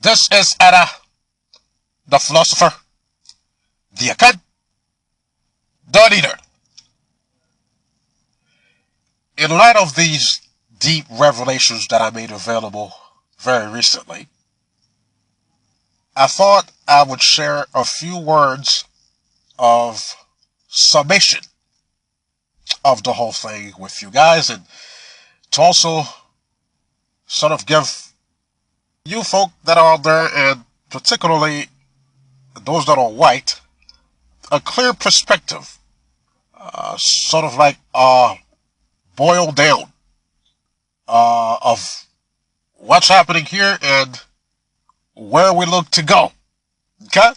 This is Anna, the philosopher, the account, the leader. In light of these deep revelations that I made available very recently, I thought I would share a few words of summation of the whole thing with you guys, and to also sort of give you folk that are out there, and particularly those that are white, a clear perspective, sort of like boiled down of what's happening here and where we look to go. Okay?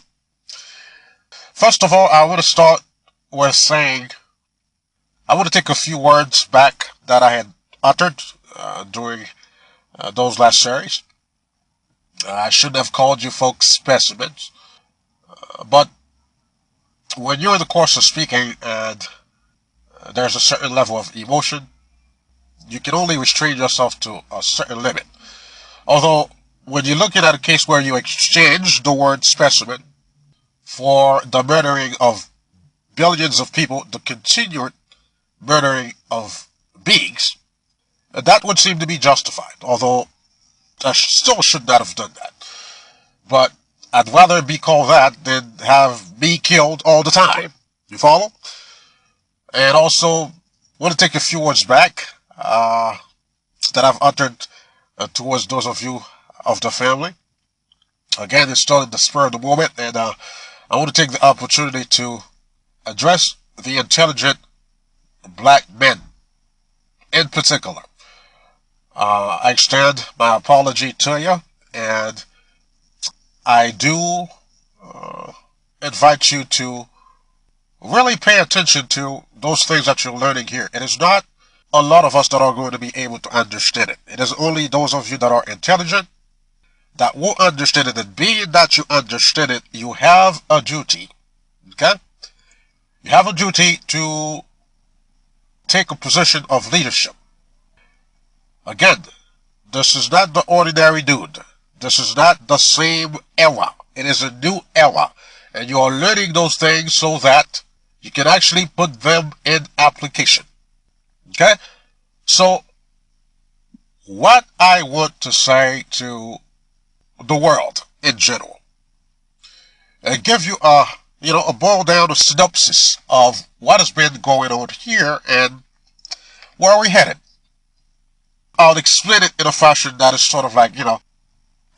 First of all, I want to start with saying I want to take a few words back that I had uttered during those last series. I shouldn't have called you folks specimens, but when you're in the course of speaking and there's a certain level of emotion, you can only restrain yourself to a certain limit. Although, when you're looking at a case where you exchange the word specimen for the murdering of billions of people, the continued murdering of beings, that would seem to be justified. Although, I still should not have done that. But I'd rather be called that than have me killed all the time. You follow? And also, want to take a few words back that I've uttered towards those of you of the family. Again, it's still in the spur of the moment, and I want to take the opportunity to address the intelligent black men in particular. I extend my apology to you, and I do invite you to really pay attention to those things that you're learning here. It is not a lot of us that are going to be able to understand it. It is only those of you that are intelligent that will understand it, and being that you understand it, you have a duty. Okay? You have a duty to take a position of leadership. Again, this is not the ordinary dude. This is not the same era. It is a new era. And you are learning those things so that you can actually put them in application. Okay? So, what I want to say to the world in general, and give you a boiled down a synopsis of what has been going on here and where we're headed. I'll explain it in a fashion that is sort of like,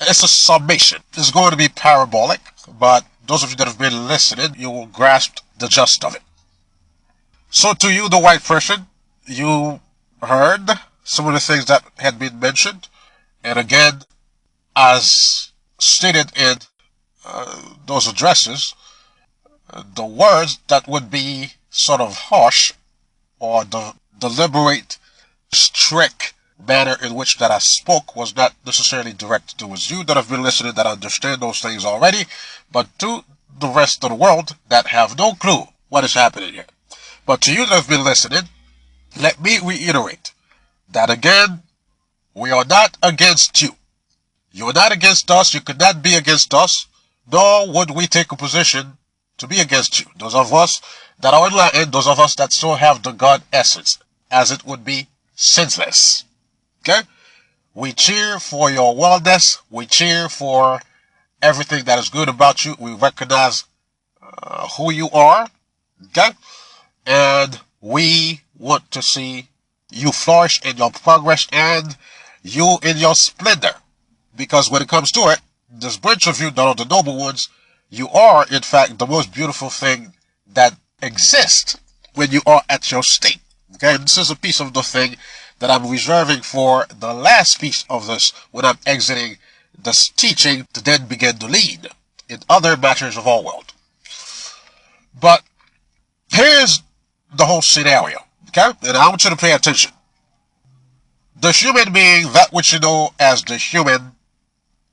it's a summation. It's going to be parabolic, but those of you that have been listening, you will grasp the gist of it. So to you, the white person, you heard some of the things that had been mentioned. And again, as stated in those addresses, the words that would be sort of harsh or the deliberate, strict manner in which that I spoke was not necessarily directed towards you that have been listening that understand those things already, but to the rest of the world that have no clue what is happening here. But to you that have been listening, let me reiterate that again, we are not against you. You are not against us, you could not be against us, nor would we take a position to be against you. Those of us that are enlightened, those of us that still have the God essence, as it would be senseless. Okay? We cheer for your wellness. We cheer for everything that is good about you. We recognize who you are. Okay? And we want to see you flourish in your progress and you in your splendor. Because when it comes to it, this bunch of you that are the noble ones, you are, in fact, the most beautiful thing that exists when you are at your state. Okay? This is a piece of the thing that I'm reserving for the last piece of this when I'm exiting this teaching to then begin to lead in other matters of our world. But here's the whole scenario, okay? And I want you to pay attention. The human being, that which you know as the human,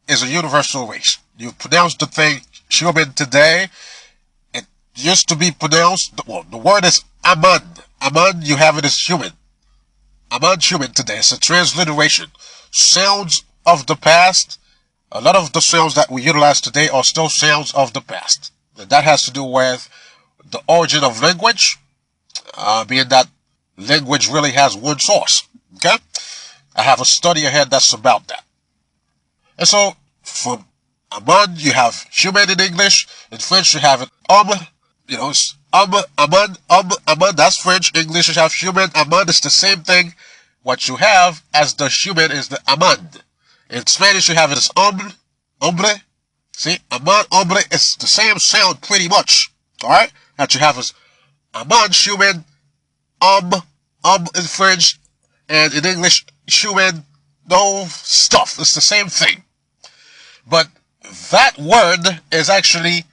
is a universal race. You pronounce the thing human today. It used to be pronounced, well, the word is Aman. Aman, you have it as human. Aman human today. It's a transliteration. Sounds of the past A lot of the sounds that we utilize today are still sounds of the past. And that has to do with the origin of language, being that language really has one source. Okay? I have a study ahead that's about that. And so, from amand, you have human in English. In French, you have it it's amand, that's French. English, you have human. Amand is the same thing. What you have as the human is the amand. In Spanish, you have it as hombre. See, amand, hombre, it's the same sound pretty much. Alright? That you have is amand, human, in French, and in English, human, the whole stuff. It's the same thing. But that word is actually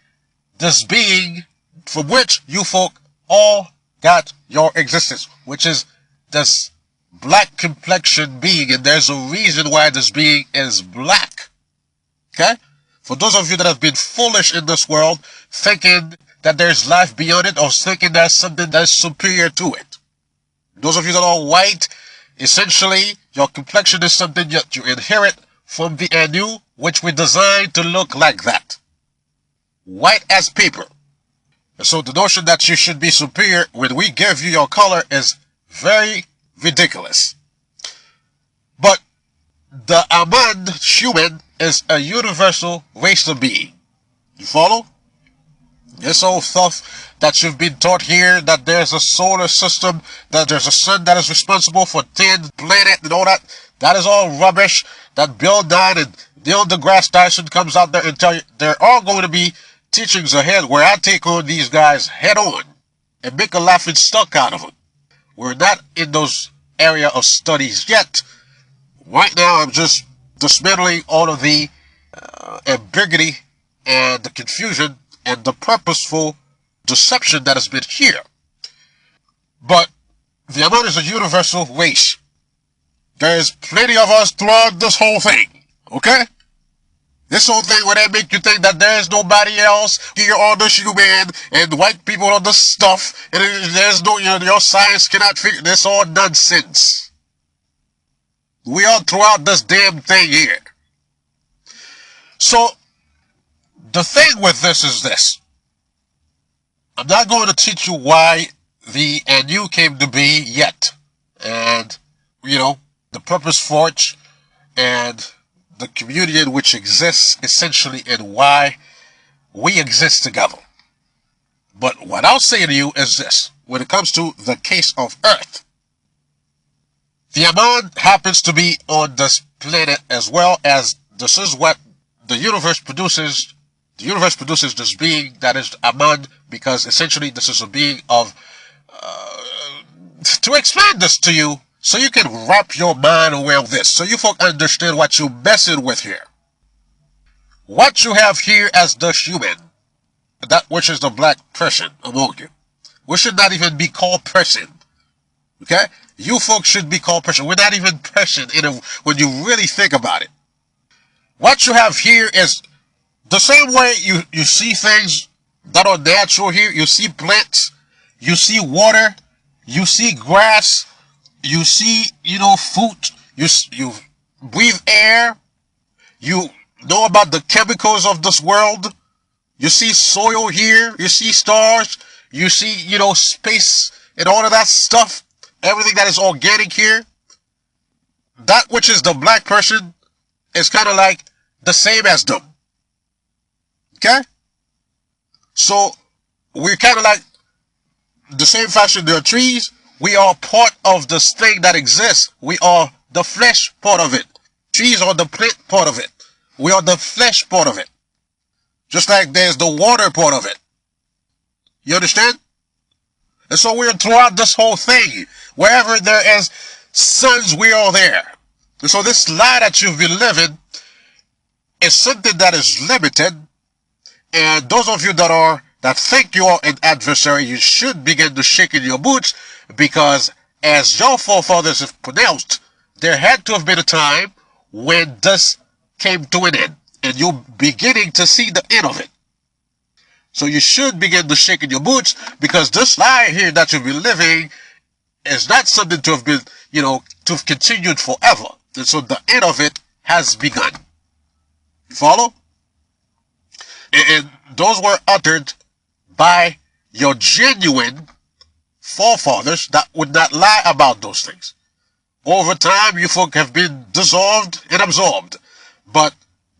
this being from which you folk all got your existence, which is this black complexion being, and there's a reason why this being is black. Okay? For those of you that have been foolish in this world, thinking that there's life beyond it, or thinking there's something that's superior to it. Those of you that are white, essentially, your complexion is something that you inherit from the Anu, which we designed to look like that. White as paper. And so the notion that you should be superior when we give you your color is very ridiculous. But the Amand human is a universal race of being. You follow? This old stuff that you've been taught here, that there's a solar system, that there's a sun that is responsible for 10 planets and all that, that is all rubbish. That Bill Nye and Neil deGrasse Tyson comes out there and tell you there are going to be teachings ahead where I take on these guys head on and make a laughing stock out of them. We're not in those area of studies yet. Right now, I'm just dismantling all of the ambiguity and the confusion and the purposeful deception that has been here. But the Amun is a universal race. There's plenty of us throughout this whole thing, okay? This whole thing where they make you think that there's nobody else here on this human and white people on this stuff, and there's no, your science cannot figure this, all nonsense. We are throughout this damn thing here. So, the thing with this is this. I'm not going to teach you why the Anu came to be yet. And, the purpose for it and the community in which exists essentially and why we exist together. But what I'll say to you is this. When it comes to the case of Earth, the Amun happens to be on this planet as well, as this is what the universe produces. The universe produces this being that is Amun, because essentially this is a being of, to explain this to you, so you can wrap your mind around this, so you folk understand what you're messing with here. What you have here as the human, that which is the black person among you, we should not even be called person. Okay? You folks should be called person. We're not even person when you really think about it. What you have here is the same way you see things that are natural here. You see plants, you see water, you see grass, you see, food, you breathe air, you know about the chemicals of this world, you see soil here, you see stars, you see, space and all of that stuff, everything that is organic here. That which is the black person is kind of like the same as them. Okay? So, we're kind of like the same fashion. There are trees. We are part of this thing that exists. We are the flesh part of it. Trees are the plant part of it. We are the flesh part of it. Just like there's the water part of it. You understand? And so we're throughout this whole thing. Wherever there is suns, we are there. And so this lie that you've been living is something that is limited. And those of you that think you are an adversary, you should begin to shake in your boots, because as your forefathers have pronounced, there had to have been a time when this came to an end, and you're beginning to see the end of it. So you should begin to shake in your boots, because this lie here that you've been living is not something to have been, to have continued forever. And so the end of it has begun. You follow? And those were uttered by your genuine forefathers that would not lie about those things. Over time, you folk have been dissolved and absorbed. But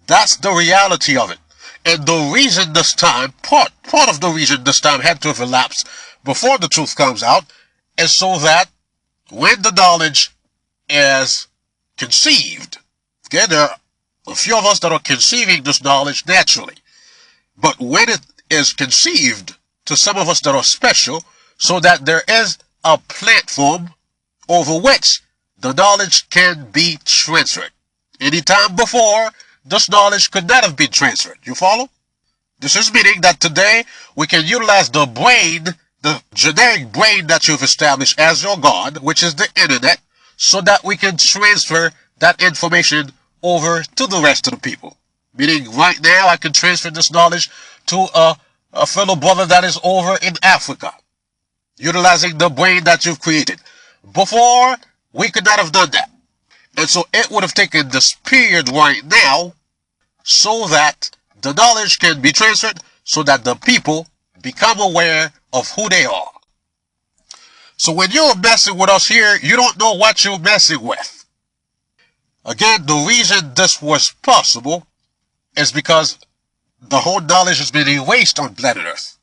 that's the reality of it. And the reason this time, part of the reason this time had to have elapsed before the truth comes out, is so that when the knowledge is conceived, okay, there are a few of us that are conceiving this knowledge naturally. But when it is conceived, to some of us that are special, so that there is a platform over which the knowledge can be transferred. Anytime before, this knowledge could not have been transferred. You follow? This is meaning that today we can utilize the brain, the generic brain that you've established as your God, which is the internet, so that we can transfer that information over to the rest of the people. Meaning right now I can transfer this knowledge to a fellow brother that is over in Africa, utilizing the brain that you've created. Before, we could not have done that. And so it would have taken this period right now so that the knowledge can be transferred, so that the people become aware of who they are. So when you're messing with us here, you don't know what you're messing with. Again, the reason this was possible is because the whole knowledge has been erased on planet Earth.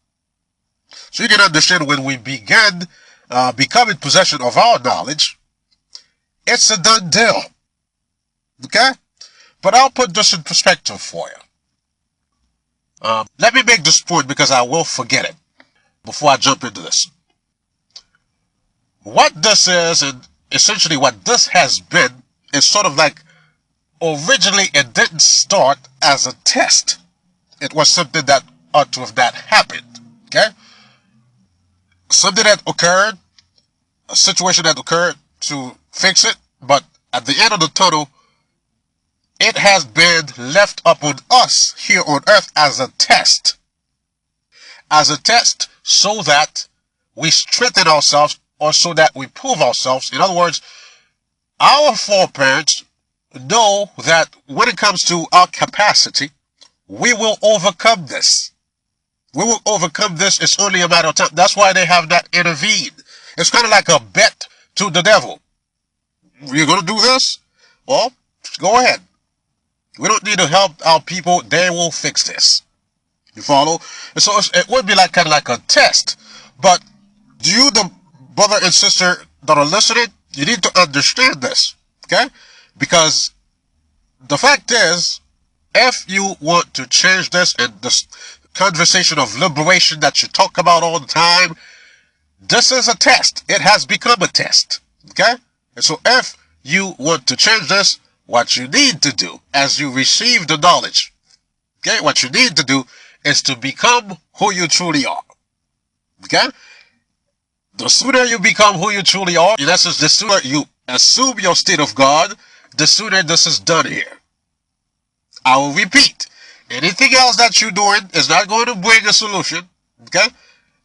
So you can understand when we began becoming possession of our knowledge, it's a done deal. Okay? But I'll put this in perspective for you. Let me make this point because I will forget it before I jump into this. What this is, and essentially what this has been, is sort of like, originally it didn't start as a test. It was something that ought to have not happened. Okay? Something that occurred, a situation that occurred to fix it, but at the end of the tunnel, it has been left upon us here on earth as a test. As a test so that we strengthen ourselves, or so that we prove ourselves. In other words, our foreparents know that when it comes to our capacity, we will overcome this. We will overcome this. It's only a matter of time. That's why they have not intervened. It's kind of like a bet to the devil. You're going to do this? Well, go ahead. We don't need to help our people. They will fix this. You follow? And so it would be like kind of like a test. But you, the brother and sister that are listening, you need to understand this. Okay? Because the fact is, if you want to change this and this conversation of liberation that you talk about all the time, this is a test. It has become a test. Okay? And so if you want to change this, what you need to do as you receive the knowledge, okay, what you need to do is to become who you truly are. Okay? The sooner you become who you truly are, in essence, the sooner you assume your state of God, the sooner this is done here. I will repeat. Anything else that you're doing is not going to bring a solution. Okay?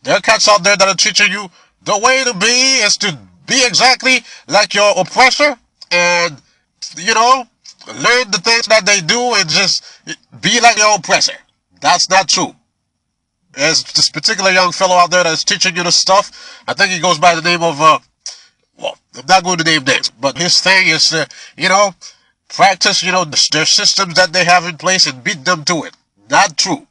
There are cats out there that are teaching you the way to be is to be exactly like your oppressor and, you know, learn the things that they do and just be like your oppressor. That's not true. There's this particular young fellow out there that's teaching you this stuff. I think he goes by the name of, well, I'm not going to name names, but his thing is, you know, practice, you know, their systems that they have in place and beat them to it. Not true.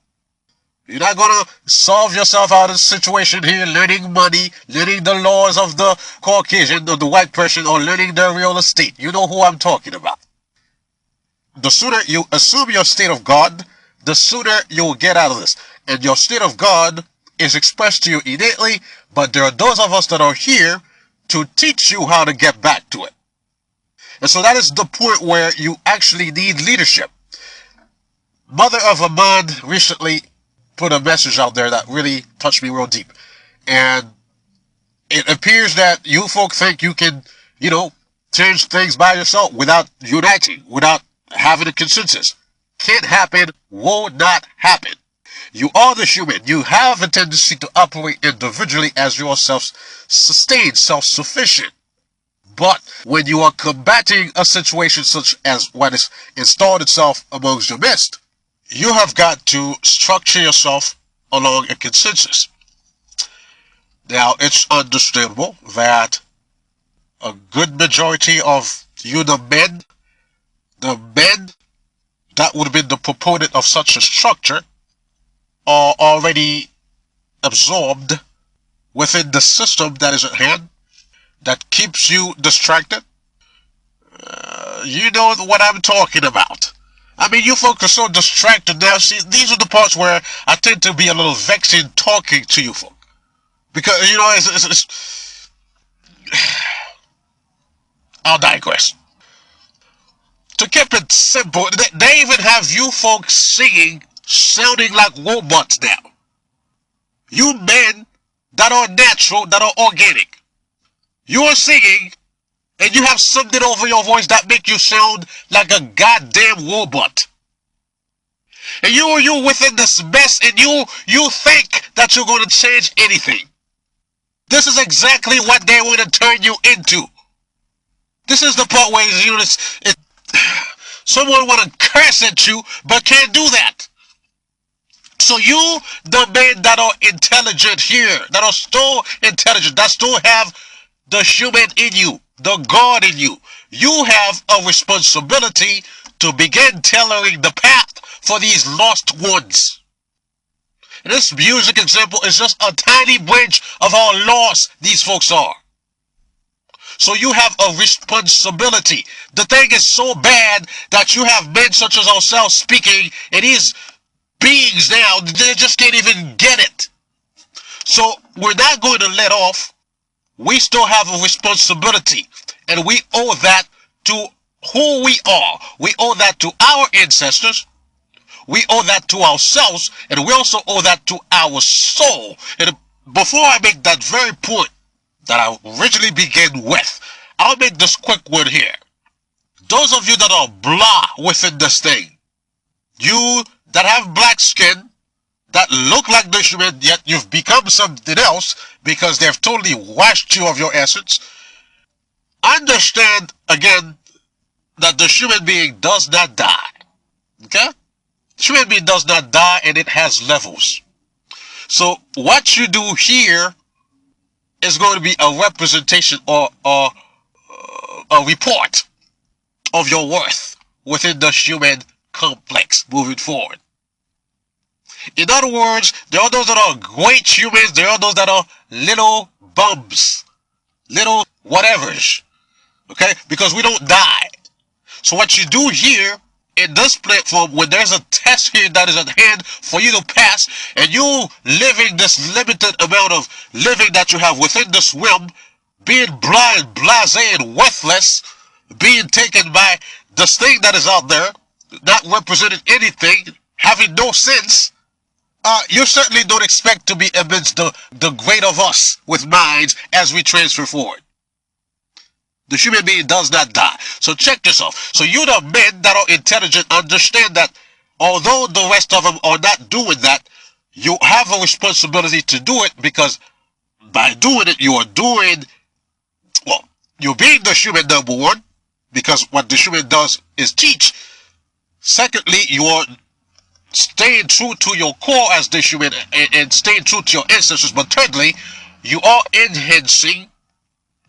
You're not going to solve yourself out of the situation here learning money, learning the laws of the Caucasian or the white person, or learning their real estate. You know who I'm talking about. The sooner you assume your state of God, the sooner you will get out of this. And your state of God is expressed to you innately, but there are those of us that are here to teach you how to get back to it. And so that is the point where you actually need leadership. Mother of Aman recently put a message out there that really touched me real deep. And it appears that you folk think you can, you know, change things by yourself without uniting, without having a consensus. Can't happen, will not happen. You are the human. You have a tendency to operate individually as you are self-sustained, self-sufficient. But when you are combating a situation such as what is installed itself amongst your midst, you have got to structure yourself along a consensus. Now, it's understandable that a good majority of you, the men that would have been the proponent of such a structure, are already absorbed within the system that is at hand that keeps you distracted. You know what I'm talking about. I mean, you folks are so distracted now. See, these are the parts where I tend to be a little vexing talking to you folks. Because, you know, I'll digress. To keep it simple, they even have you folks singing, sounding like robots now. You men that are natural, that are organic. You are singing, and you have something over your voice that make you sound like a goddamn robot. And you within this mess, and you think that you're going to change anything. This is exactly what they want to turn you into. This is the part where someone want to curse at you, but can't do that. So you, the men that are intelligent here, that are still intelligent, that still have the human in you, the God in you, you have a responsibility to begin tailoring the path for these lost ones. And this music example is just a tiny bridge of how lost these folks are. So you have a responsibility. The thing is so bad that you have men such as ourselves speaking, and these beings now, they just can't even get it. So we're not going to let off. We still have a responsibility, and we owe that to who we are. We owe that to our ancestors. We owe that to ourselves, and we also owe that to our soul. And before I make that very point that I originally began with, I'll make this quick one here. Those of you that are blah within this thing, you that have black skin, that look like the human, yet you've become something else because they've totally washed you of your essence, understand again that the human being does not die. Okay? The human being does not die, and it has levels. So what you do here is going to be a representation or a report of your worth within the human complex moving forward. In other words, there are those that are great humans, there are those that are little bums, little whatevers, okay? Because we don't die. So what you do here in this platform, when there's a test here that is at hand for you to pass, and you living this limited amount of living that you have within this realm, being blind, blasé, and worthless, being taken by this thing that is out there, not representing anything, having no sense, you certainly don't expect to be amidst the great of us with minds as we transfer forward. The human being does not die. So check yourself. So you the men that are intelligent understand that although the rest of them are not doing that, you have a responsibility to do it, because by doing it, you are doing, well, you're being the human, number one, because what the human does is teach. Secondly, you are staying true to your core as the human and staying true to your ancestors. But thirdly, you are enhancing.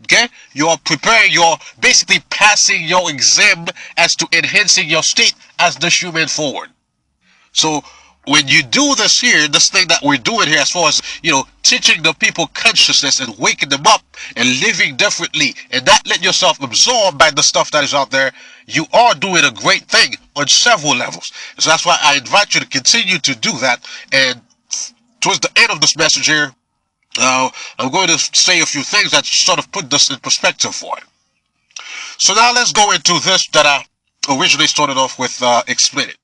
Okay, you are preparing, you're basically passing your exam as to enhancing your state as the human forward. So when you do this here, this thing that we're doing here, as far as, you know, teaching the people consciousness and waking them up and living differently and not letting yourself absorb by the stuff that is out there, you are doing a great thing on several levels. So that's why I invite you to continue to do that. And towards the end of this message here, I'm going to say a few things that sort of put this in perspective for you. So now let's go into this that I originally started off with explaining.